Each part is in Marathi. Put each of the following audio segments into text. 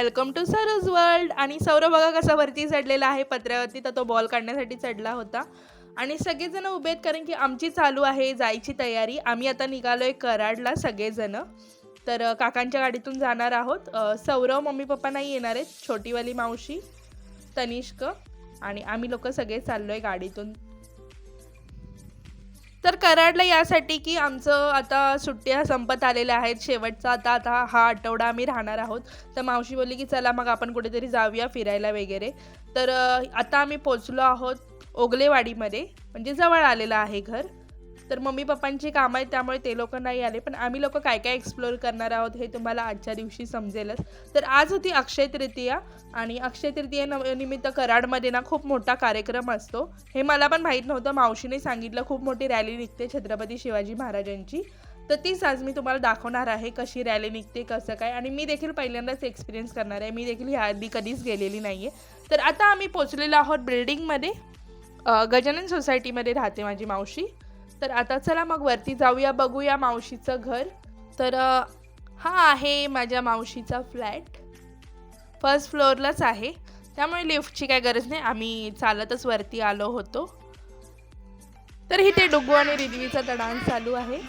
Welcome to Saroj world. आणि सौरभ बघा कसा वरती चढलेला आहे पत्र्यावरती, तर तो बॉल काढण्यासाठी चढला होता. आणि सगळेजण उभे आहेत कारण की आमची चालू आहे जायची तयारी. आम्ही आता निघालोय कराडला सगळेजण. तर काकांच्या गाडीतून जाणार आहोत. सौरभ मम्मी पप्पा नाही येणार आहेत, छोटीवाली मावशी, तनिष्क आणि आम्ही लोक सगळे चाललोय गाडीतून. तर कराडला यासाठी की आमचं आता सुट्ट्या संपत आलेल्या आहेत, शेवटचा आता हा आठवडा आम्ही राहणार आहोत. तर मावशी बोलली की चला मग आपण कुठेतरी जाऊया फिरायला वगैरे. तर आता आम्ही पोचलो आहोत ओगलेवाडीमध्ये, म्हणजे जवळ आलेलं आहे घर. तर मम्मी पप्पांची कामं आहेत त्यामुळे ते लोक नाही आले, पण आम्ही लोक काय काय एक्सप्लोअर करणार आहोत हे तुम्हाला आजच्या दिवशी समजेलच. तर आज होती अक्षय तृतीया आणि अक्षय तृतीया निमित्त कराडमध्ये ना खूप मोठा कार्यक्रम असतो. हे मला पण माहीत नव्हतं, मावशीने सांगितलं खूप मोठी रॅली निघते छत्रपती शिवाजी महाराजांची. तर तीच आज मी तुम्हाला दाखवणार आहे कशी रॅली निघते, कसं काय. आणि मी देखील पहिल्यांदाच एक्सपिरियन्स करणार आहे, मी देखील ह्या आधी कधीच गेलेली नाही आहे. तर आता आम्ही पोचलेलो आहोत बिल्डिंगमध्ये. गजानन सोसायटीमध्ये राहते माझी मावशी. तर आता चला मग वरती जाऊया, बघूया मावशीचं घर. तर हा आहे माझ्या मावशीचा फ्लॅट, फर्स्ट फ्लोअरलाच आहे, त्यामुळे लिफ्टची काय गरज नाही, आम्ही चालतच वरती आलो होतो. तर इथे डुग्गू आणि रिद्वीचा डान्स चालू आहे.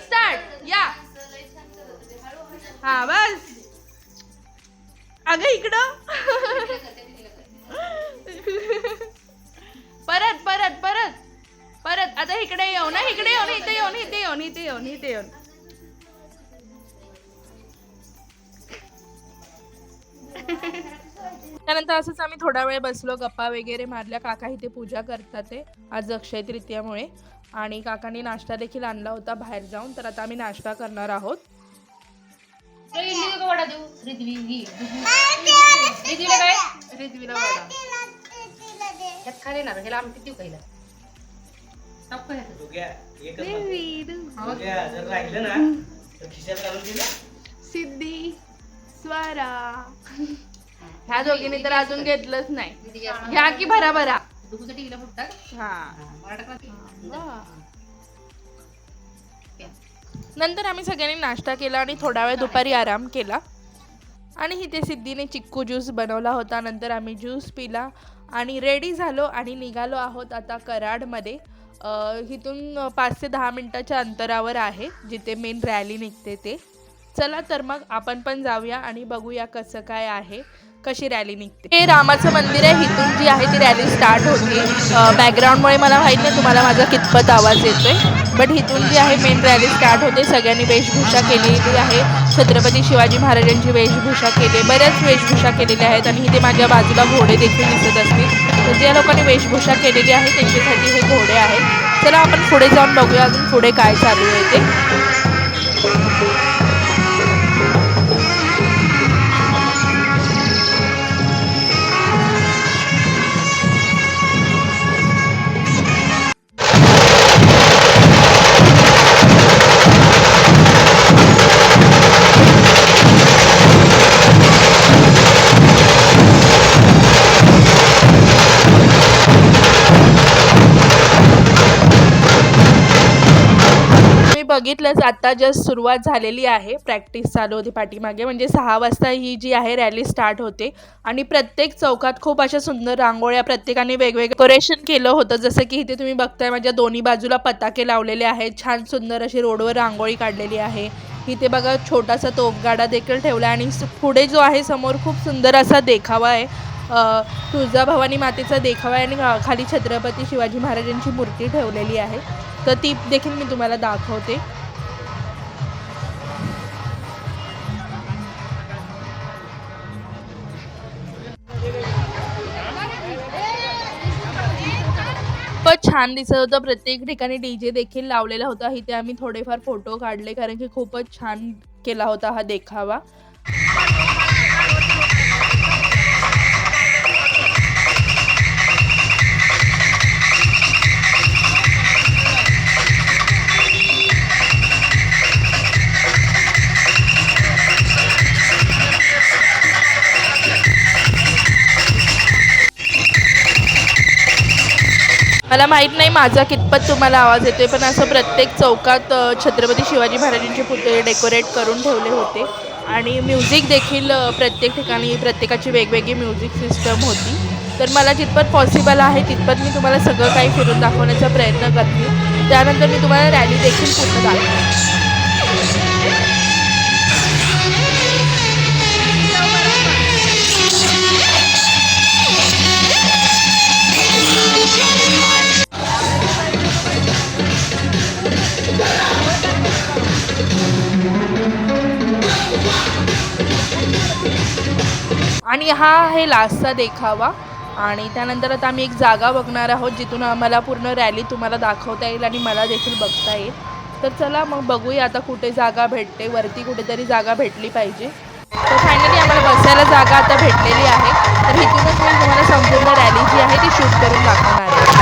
स्टार्ट या. हा बस. अगं इकडं. परत परत परत परत. आता इकडे येऊ ना, इकडे येऊन, इथे येऊन, इथे येऊन, इथे येऊन, इथे येऊन. त्यानंतर असंच आम्ही थोडा वेळ बसलो, गप्पा वगैरे मारल्या. काका इथे पूजा करतात ते आज अक्षय तृतीयामुळे, आणि काकांनी नाश्ता देखील आणला होता बाहेर जाऊन. तर आता आम्ही नाश्ता करणार आहोत. सिद्धी स्वरा ह्या दोघींनी तर अजून घेतलंच नाही. घ्या की भरा भरा. नंतर आम्ही सगळ्यांनी नाश्ता केला आणि थोडा वेळ दुपारी आराम केला. आणि इथे सिद्धीने चिक्कू ज्यूस बनवला होता. नंतर आम्ही ज्यूस पिला आणि रेडी झालो आणि निघालो आहोत आता कराडमध्ये. इथून 5 ते 10 मिनिटाच्या अंतरावर आहे जिथे मेन रॅली निघते ते. चला तर मग आपण पण जाऊया आणि बघूया कसं काय आहे, कशी रॅली निघते. हे रामाचं मंदिर आहे, इथून जी आहे ती रॅली स्टार्ट होते. बॅकग्राऊंडमुळे मला माहीत नाही तुम्हाला माझा कितपत आवाज येतोय, बट इथून जी आहे मेन रॅली स्टार्ट होते. सगळ्यांनी वेशभूषा केलेली आहे, छत्रपती शिवाजी महाराजांची वेशभूषा केली, बऱ्याच वेशभूषा केलेल्या आहेत. आणि इथे माझ्या बाजूला घोडे देखील दिसत असतील, तर ज्या लोकांनी वेशभूषा केलेली आहे त्यांच्यासाठी हे घोडे आहेत. चला आपण पुढे जाऊन बघूया अजून पुढे काय चालू आहे ते. बघितलंच आता जस्ट सुरुवात झालेली आहे, प्रॅक्टिस चालू होती पाठीमागे. म्हणजे 6 वाजता ही जी आहे रॅली स्टार्ट होते. आणि प्रत्येक चौकात खूप अशा सुंदर रांगोळ्या प्रत्येकाने वेगवेगळं डेकोरेशन केलं होतं. जसं की इथे तुम्ही बघताय माझ्या दोन्ही बाजूला पताके लावलेले आहेत, छान सुंदर अशी रोडवर रांगोळी काढलेली आहे. इथे बघा छोटासा तोफगाडा देखील ठेवला आणि पुढे जो आहे समोर खूप सुंदर असा देखावा आहे, तुळजाभवानी मातेचा देखावा आहे. आणि खाली छत्रपती शिवाजी महाराजांची मूर्ती ठेवलेली आहे, तर ती देखील मी तुम्हाला दाखवते. खूपच छान दिसत होतं. प्रत्येक ठिकाणी डीजे देखील लावलेला होता. इथे आम्ही थोडेफार फोटो काढले कारण की खूपच छान केला होता हा देखावा. मला माहीत नाही माझा कितपत तुम्हाला आवाज येतोय, पण असं प्रत्येक चौकात छत्रपती शिवाजी महाराजांचे पुतळे डेकोरेट करून ठेवले होते आणि म्युझिक देखील प्रत्येक ठिकाणी प्रत्येकाची वेगवेगळी म्युझिक सिस्टम होती. तर मला जितपत पॉसिबल आहे तितपत मी तुम्हाला सगळं काही फिरून दाखवण्याचा प्रयत्न करते. त्यानंतर मी तुम्हाला रॅली देखील पूर्ण दाखवेन. आणि हा आहे लास्टचा देखावा आणि त्यानंतर आता आम्ही एक जागा बघणार आहोत जिथून आम्हाला पूर्ण रॅली तुम्हाला दाखवता येईल आणि मला देखील बघता येईल. तर चला मग बघूया आता कुठे जागा भेटते. वरती कुठेतरी जागा भेटली पाहिजे. तर फायनली आम्हाला बसायला जागा आता भेटलेली आहे. तर इथूनच मी तुम्हाला संपूर्ण रॅली जी आहे ती शूट करून दाखवणार आहे.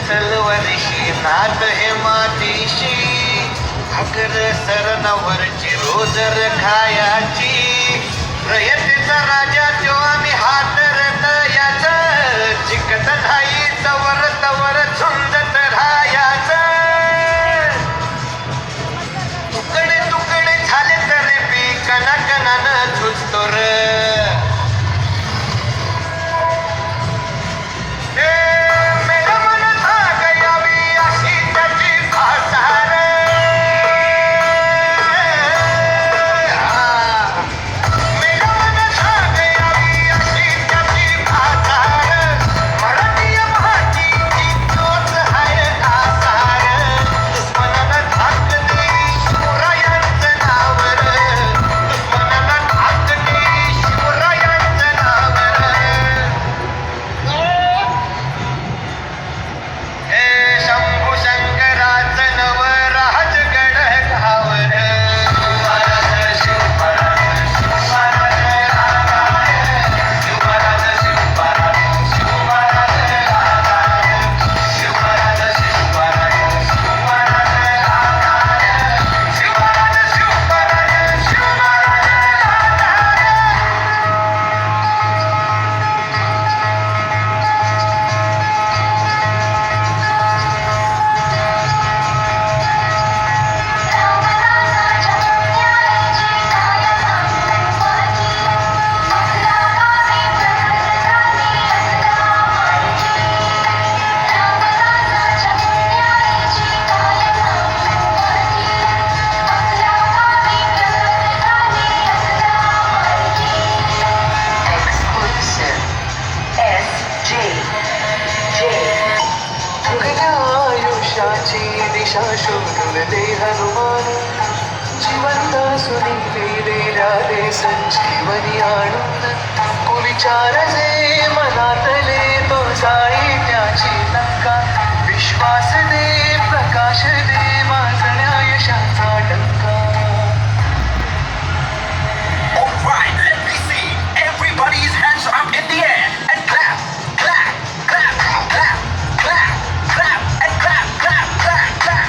तलवारीशी नात हे मातीशी भाकर सरणावरची रोजर खायाची रयतेचा राजा तो आम्ही हात रतयाच चिकत नाही तवर तवर झुंजत राहायाच तुकडे तुकडे झाले तरी बी कणाकणानं झुजतो र दिशा शोधून दे हनुमान जिवंत सुनी दे संजीवनी आणून कुविचार जे मनातले तो जाई त्याची लंका विश्वास दे प्रकाश दे वाजण्या यशाचा डंका Alright, let me see everybody's hands up in the air and clap, clap, clap, clap, clap, clap, and clap, clap, clap, clap.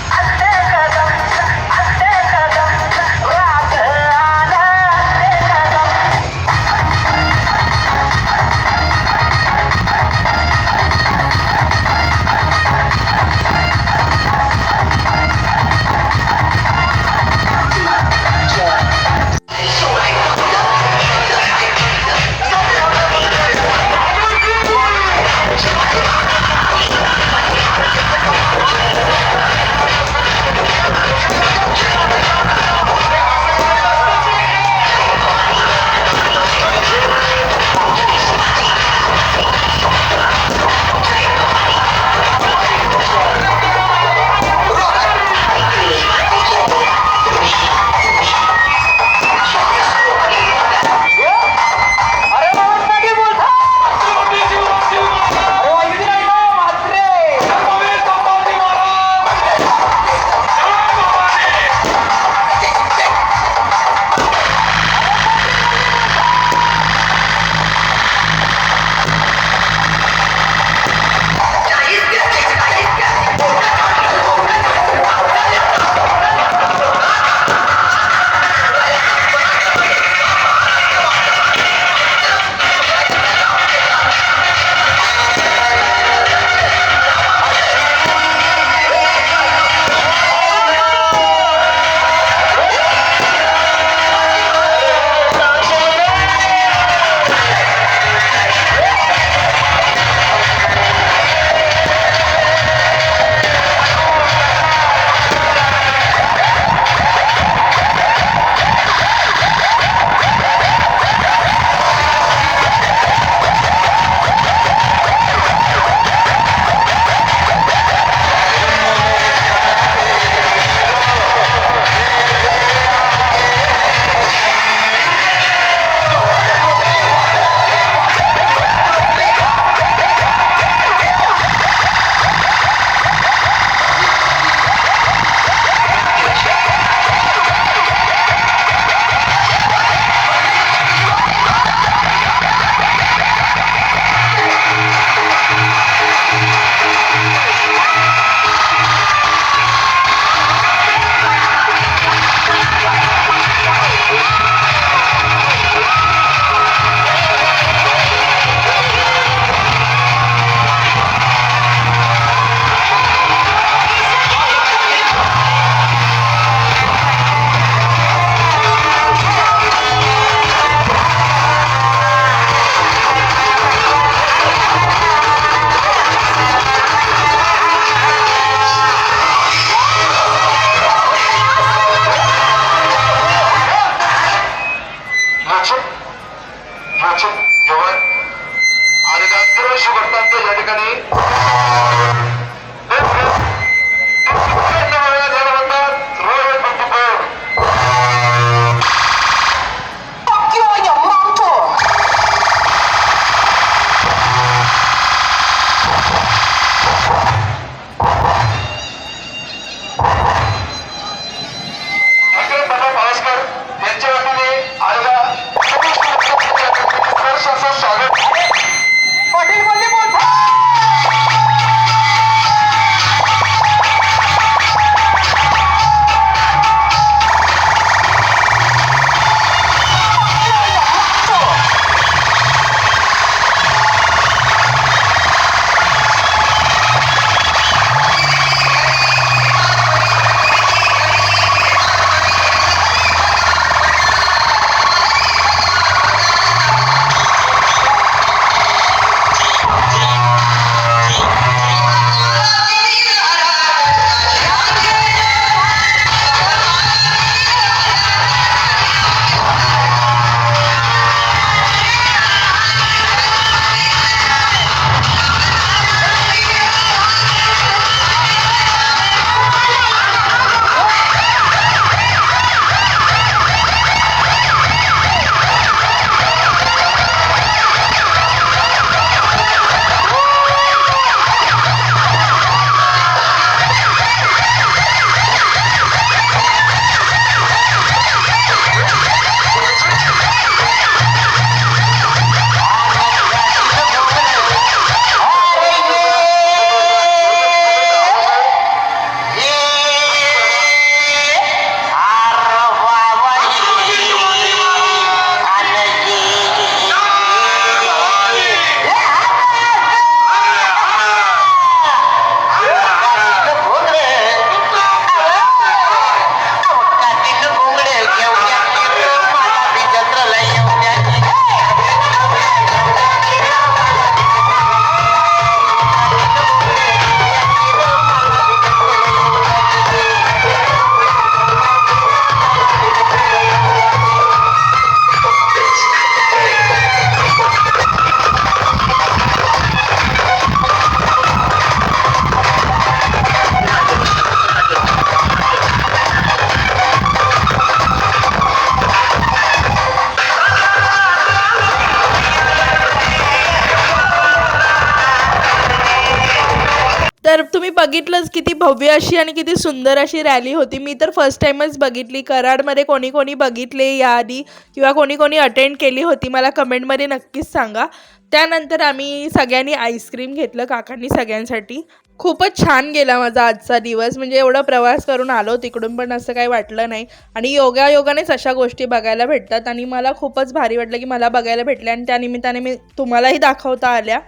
तर तुम्ही बघितलंच किती भव्य अशी आणि किती सुंदर अशी रॅली होती. मी तर फर्स्ट टाईमच बघितली. कराडमध्ये कोणी कोणी बघितले याआधी किंवा कोणी कोणी अटेंड केली होती मला कमेंटमध्ये नक्कीच सांगा. त्यानंतर आम्ही सगळ्यांनी आईस्क्रीम घेतलं काकांनी सगळ्यांसाठी. खूपच छान गेला माझा आजचा दिवस. म्हणजे एवढा प्रवास करून आलो तिकडून पण असं काही वाटलं नाही आणि योगायोगानेच अशा गोष्टी बघायला भेटतात आणि मला खूपच भारी वाटलं की मला बघायला भेटल्या आणि त्यानिमित्ताने मी तुम्हालाही दाखवता आल्या.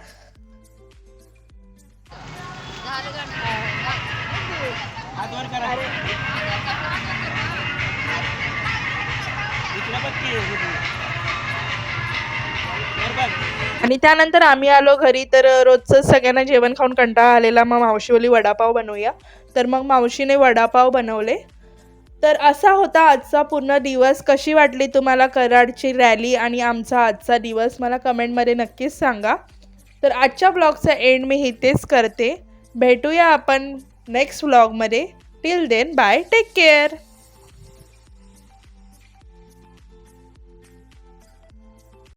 आणि त्यानंतर आम्ही आलो घरी. तर रोजचं सगळ्यांना जेवण खाऊन कंटाळा आलेला. मग मावशी बोलली वडापाव बनवूया. तर मग मावशीने वडापाव बनवले. तर असा होता आजचा पूर्ण दिवस. कशी वाटली तुम्हाला कराडची रॅली आणि आमचा आजचा दिवस मला कमेंटमध्ये नक्कीच सांगा. तर आजच्या ब्लॉगचा एंड मी इथेच करते. भेटूया आपण नेक्स्ट व्लॉगमध्ये. Till then bye, take care.